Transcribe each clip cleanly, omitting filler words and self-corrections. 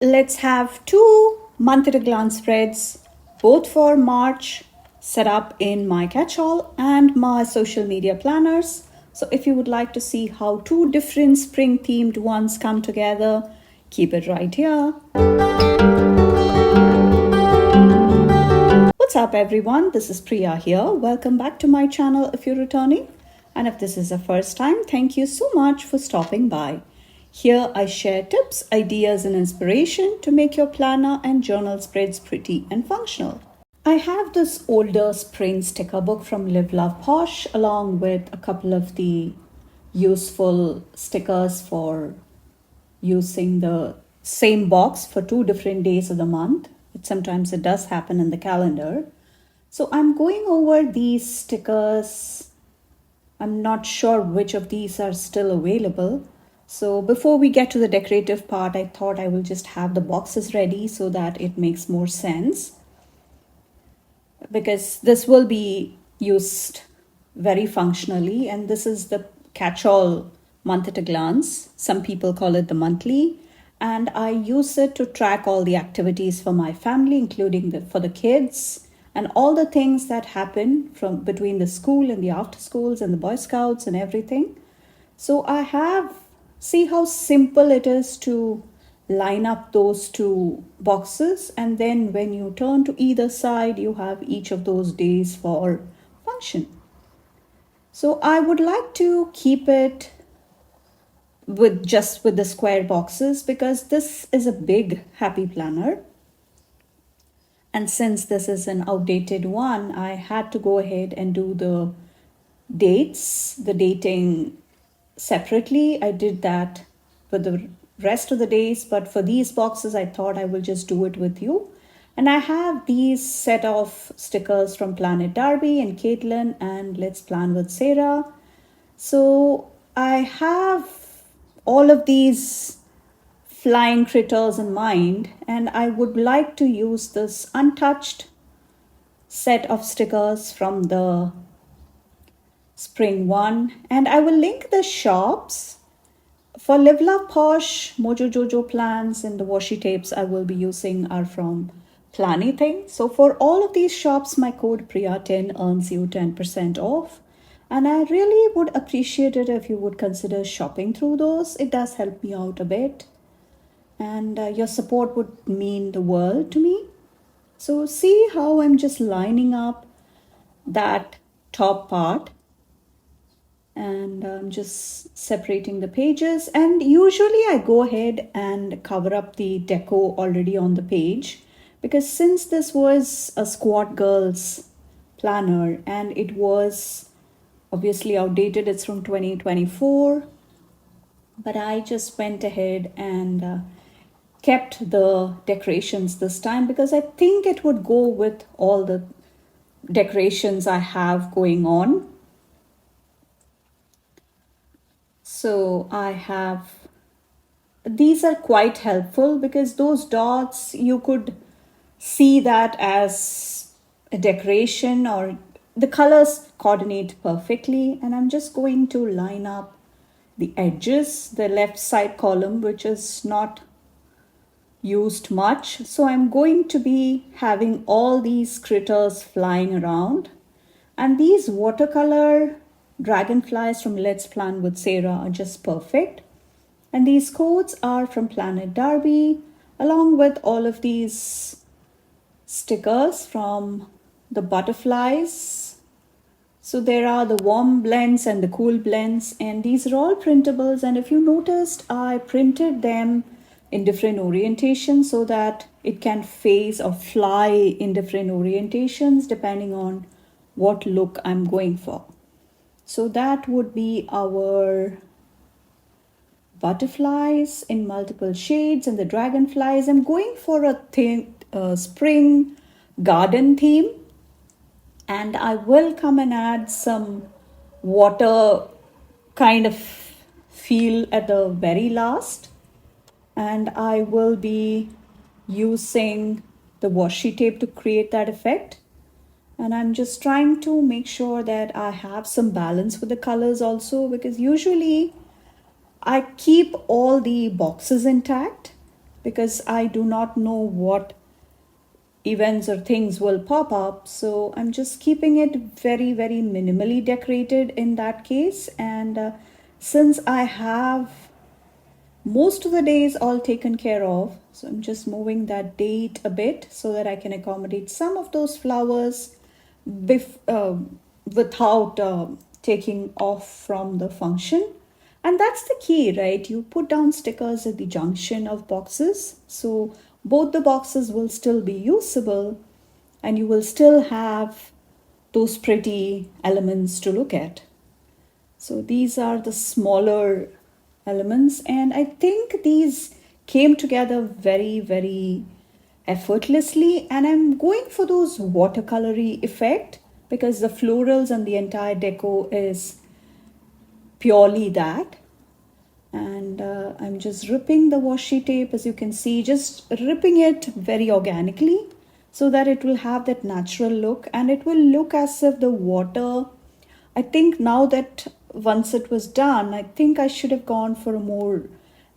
Let's have two month at a glance spreads, both for March, set up in my catch-all and my social media planners. So if you would like to see how two different spring themed ones come together, keep it right here. What's up everyone? This is Priya here. Welcome back to my channel if you're returning. And if this is the first time, thank you so much for stopping by. Here I share tips, ideas and inspiration to make your planner and journal spreads pretty and functional. I have this older spring sticker book from Live Love Posh along with a couple of the useful stickers for using the same box for 2 different days of the month. Sometimes it does happen in the calendar. So I'm going over these stickers. I'm not sure which of these are still available. So before we get to the decorative part, I thought I will just have the boxes ready so that it makes more sense. Because this will be used very functionally, and this is the catch-all month at a glance. Some people call it the monthly, and I use it to track all the activities for my family, including for the kids and all the things that happen from between the school and the after schools and the Boy Scouts and everything. So I have, see how simple it is to line up those two boxes, and then when you turn to either side, you have each of those days for function. So I would like to keep it with the square boxes because this is a big happy planner. And since this is an outdated one, I had to go ahead and do the dating separately. I did that for the rest of the days, but for these boxes, I thought I will just do it with you. And I have these set of stickers from Planet Darby and Caitlin and Let's Plan with Sarah. So I have all of these flying critters in mind, and I would like to use this untouched set of stickers from the spring one, and I will link the shops. For Live Love Posh, Mojo Jojo plans and the washi tapes I will be using are from Planything. So for all of these shops, my code Priya10 earns you 10% off. And I really would appreciate it if you would consider shopping through those. It does help me out a bit. And your support would mean the world to me. So see how I'm just lining up that top part. And I'm just separating the pages, and usually I go ahead and cover up the deco already on the page, because since this was a squad girls planner and it was obviously outdated, it's from 2024, but I just went ahead and kept the decorations this time because I think it would go with all the decorations I have going on. So I have, these are quite helpful because those dots, you could see that as a decoration, or the colors coordinate perfectly. And I'm just going to line up the edges, the left side column, which is not used much. So I'm going to be having all these critters flying around, and these watercolor dragonflies from Let's Plan with Sarah are just perfect. And these codes are from Planet Darby, along with all of these stickers from the butterflies. So there are the warm blends and the cool blends, and these are all printables. And if you noticed, I printed them in different orientations so that it can phase or fly in different orientations depending on what look I'm going for. So that would be our butterflies in multiple shades and the dragonflies. I'm going for a spring garden theme, and I will come and add some water kind of feel at the very last. And I will be using the washi tape to create that effect. And I'm just trying to make sure that I have some balance with the colors also, because usually I keep all the boxes intact because I do not know what events or things will pop up. So I'm just keeping it very, very minimally decorated in that case. And since I have most of the days all taken care of, so I'm just moving that date a bit so that I can accommodate some of those flowers without taking off from the function. And that's the key, right? You put down stickers at the junction of boxes, so both the boxes will still be usable and you will still have those pretty elements to look at. So these are the smaller elements, and I think these came together very, very effortlessly. And I'm going for those watercolory effect because the florals and the entire deco is purely that. And I'm just ripping the washi tape, as you can see, just ripping it very organically so that it will have that natural look and it will look as if the water. I think now that once it was done, I think I should have gone for a more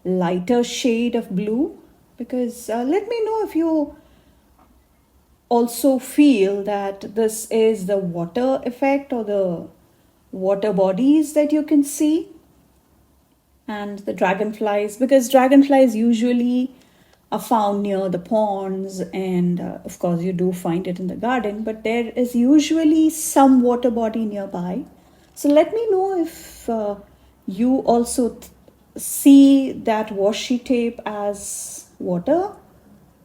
lighter shade of blue, because let me know if you also feel that this is the water effect or the water bodies that you can see. And the dragonflies, because dragonflies usually are found near the ponds, and of course you do find it in the garden, but there is usually some water body nearby. So let me know if you also see that washi tape as water.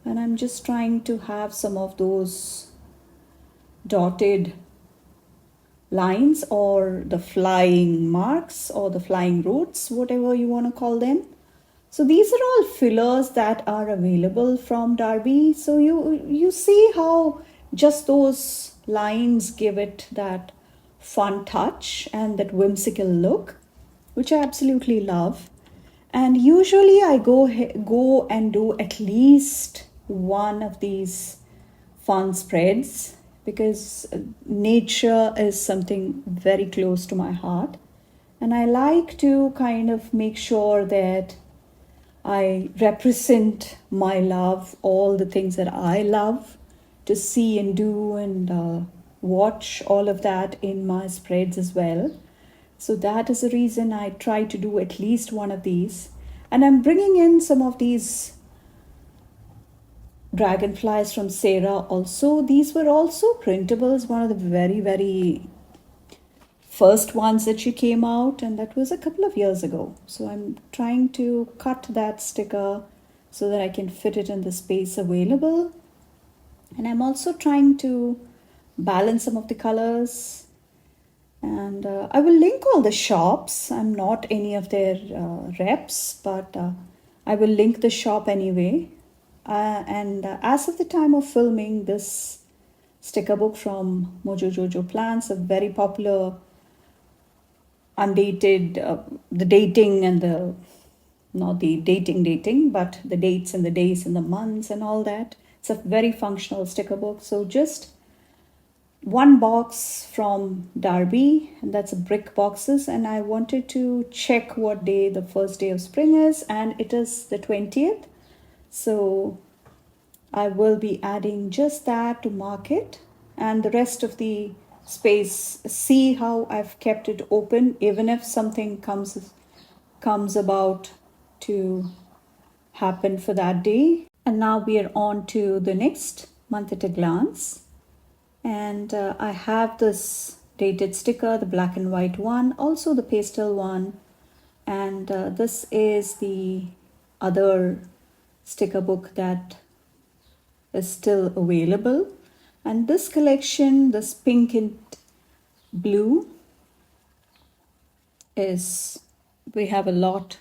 And I'm just trying to have some of those dotted lines or the flying marks or the flying roots, whatever you want to call them. So these are all fillers that are available from Darby. So you see how just those lines give it that fun touch and that whimsical look, which I absolutely love. And usually I go and do at least one of these fun spreads because nature is something very close to my heart. And I like to kind of make sure that I represent my love, all the things that I love to see and do, and watch all of that in my spreads as well. So that is the reason I try to do at least one of these. And I'm bringing in some of these dragonflies from Sarah also. These were also printables, one of the very, very first ones that she came out, and that was a couple of years ago. So I'm trying to cut that sticker so that I can fit it in the space available. And I'm also trying to balance some of the colors. And I will link all the shops. I'm not any of their reps, but I will link the shop anyway. And as of the time of filming this sticker book from Mojo Jojo Plants, a very popular undated, the dating and the, not the dating, but the dates and the days and the months and all that. It's a very functional sticker book. So just one box from Darby, and that's brick boxes, and I wanted to check what day the first day of spring is, and it is the 20th. So I will be adding just that to mark it, and the rest of the space, see how I've kept it open even if something comes about to happen for that day. And now we are on to the next month at a glance. And I have this dated sticker, the black and white one, also the pastel one, and this is the other sticker book that is still available. And this collection, this pink and blue, is, we have a lot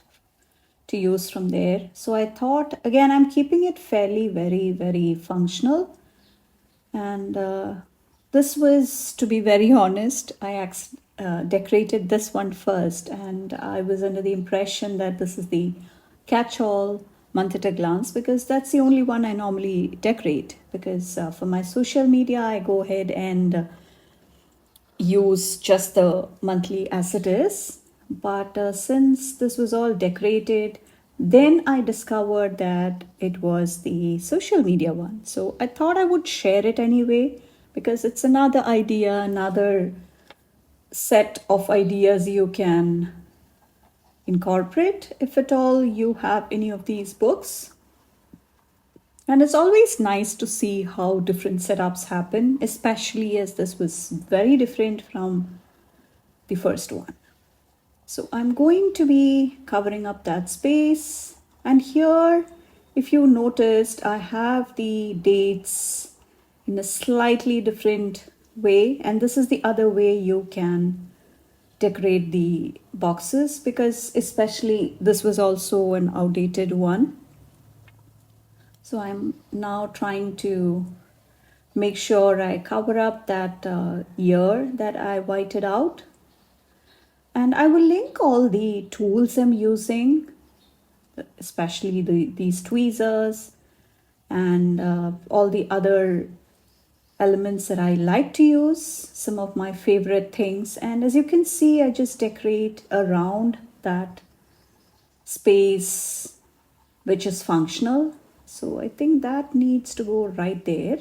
to use from there. So I thought, again, I'm keeping it fairly very, very functional. And this was, to be very honest, I decorated this one first, and I was under the impression that this is the catch-all month at a glance because that's the only one I normally decorate, because for my social media I go ahead and use just the monthly as it is. But since this was all decorated Then I discovered that it was the social media one. So I thought I would share it anyway because it's another idea, another set of ideas you can incorporate if at all you have any of these books. And it's always nice to see how different setups happen, especially as this was very different from the first one. So I'm going to be covering up that space. And here, if you noticed, I have the dates in a slightly different way. And this is the other way you can decorate the boxes, because especially this was also an outdated one. So I'm now trying to make sure I cover up that year that I whited out. And I will link all the tools I'm using, especially these tweezers and all the other elements that I like to use, some of my favorite things. And as you can see, I just decorate around that space which is functional. So I think that needs to go right there.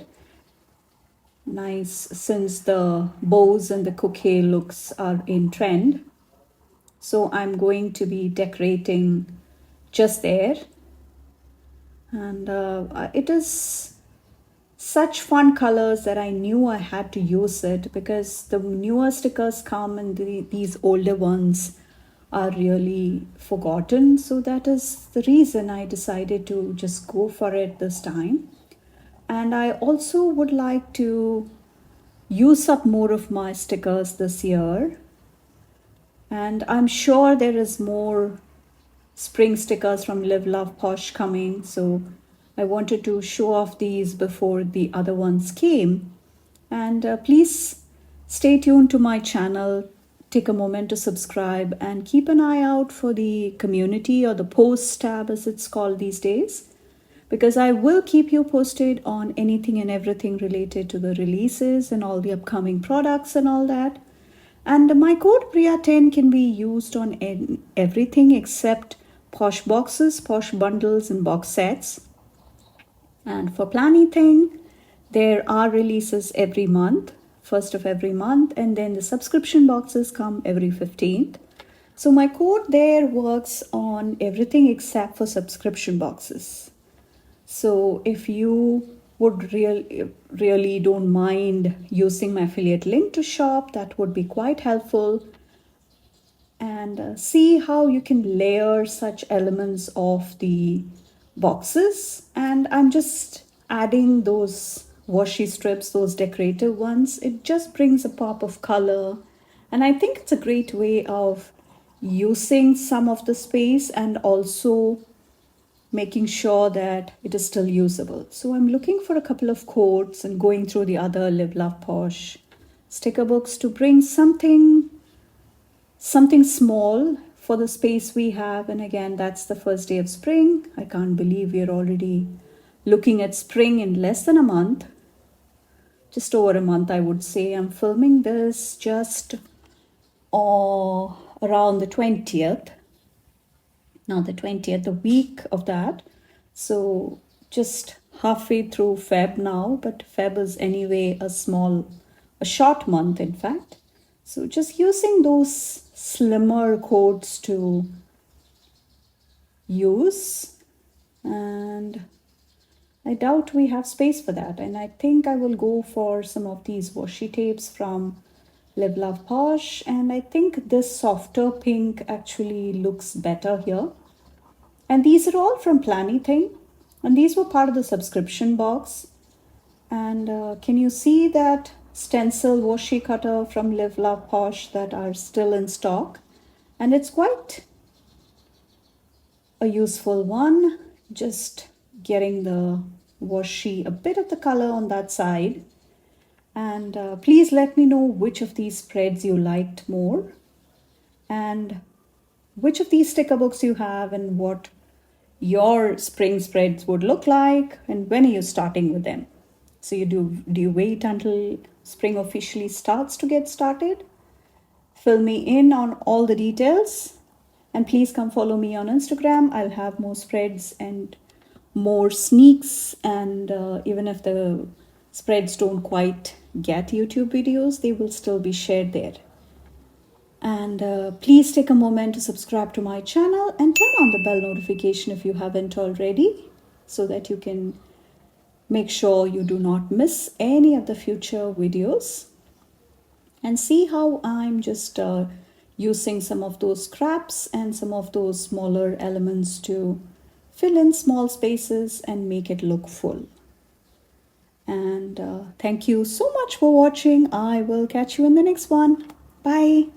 Nice, since the bows and the bouquet looks are in trend. So I'm going to be decorating just there. And it is such fun colors that I knew I had to use it, because the newer stickers come and these older ones are really forgotten. So that is the reason I decided to just go for it this time. And I also would like to use up more of my stickers this year. And I'm sure there is more spring stickers from Live Love Posh coming. So I wanted to show off these before the other ones came. And please stay tuned to my channel. Take a moment to subscribe and keep an eye out for the community, or the post tab as it's called these days, because I will keep you posted on anything and everything related to the releases and all the upcoming products and all that. And my code Priya10 can be used on everything except Posh boxes, Posh bundles, and box sets. And for planning thing, there are releases every month, first of every month, and then the subscription boxes come every 15th. So my code there works on everything except for subscription boxes. So if you would really don't mind using my affiliate link to shop, that would be quite helpful. And see how you can layer such elements of the boxes. And I'm just adding those washi strips, those decorative ones. It just brings a pop of color, and I think it's a great way of using some of the space and also making sure that it is still usable. So I'm looking for a couple of quotes and going through the other Live Love Posh sticker books to bring something small for the space we have. And again, that's the first day of spring. I can't believe we're already looking at spring in less than a month. Just over a month, I would say. I'm filming this just around the 20th. Now the 20th, the week of that. So just halfway through Feb now, but Feb is anyway a short month in fact. So just using those slimmer coats to use, and I doubt we have space for that. And I think I will go for some of these washi tapes from Live Love Posh, and I think this softer pink actually looks better here. And these are all from Planny Thing, and these were part of the subscription box. And can you see that stencil washi cutter from Live Love Posh that are still in stock? And it's quite a useful one, just getting the washi, a bit of the color on that side. And please let me know which of these spreads you liked more, and which of these sticker books you have, and what your spring spreads would look like, and when are you starting with them. So do you wait until spring officially starts to get started? Fill me in on all the details. And please come follow me on Instagram. I'll have more spreads and more sneaks. And even if the spreads don't quite get YouTube videos, they will still be shared there. And please take a moment to subscribe to my channel and turn on the bell notification if you haven't already, so that you can make sure you do not miss any of the future videos. And see how I'm just using some of those scraps and some of those smaller elements to fill in small spaces and make it look full. And thank you so much for watching. I will catch you in the next one. Bye.